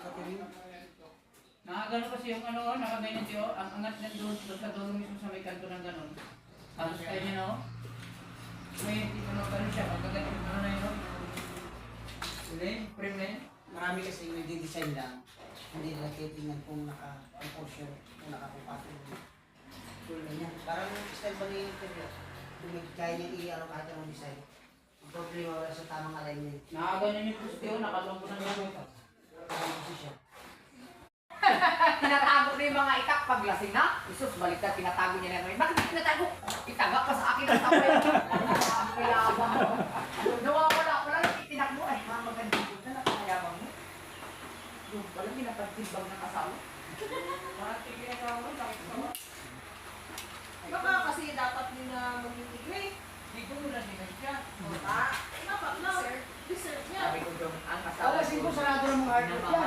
Catherine. Nakagano kasi yung ano, nakaganyan siya, ang angat niya doon sa dulo mismo sa may kanto ng ganon. Tapos tayo niya, no? May ano, ganun siya, pagkaganyan yung ano na yun, no? Frame na yun. Marami kasi yung nagdi-design lang. Hindi nila titingnan kung naka-proportion, kung naka-compatible. Ganyan. Parang yung style ba ni interview? Kung kaya niya i-ano kahit anong design. Ang problema wala sa tamang alignment. Nakaganyan yung poste yun, nakalong ko ng gano'n. Parang position. Tinatago na yung mga itak paglasing na. Isus, baliktad, tinatago niya na rin. Bakit tinatago? Itagak pa sa akin ang tawin. Ang kayabang mo. Nawawala ko lang, itinak mo. Ay, mga magandang puta na kayabang mo. Yung pala, pinapagtibag ng asawa. Parang tigil na ako, sakit ko. Baka kasi dapat nila mag-integrate. Dito mo na din siya. Dapat na. Deserve niya. Sabi ko yung ang asawa Para kasi kung sarado ng mga hard work yan.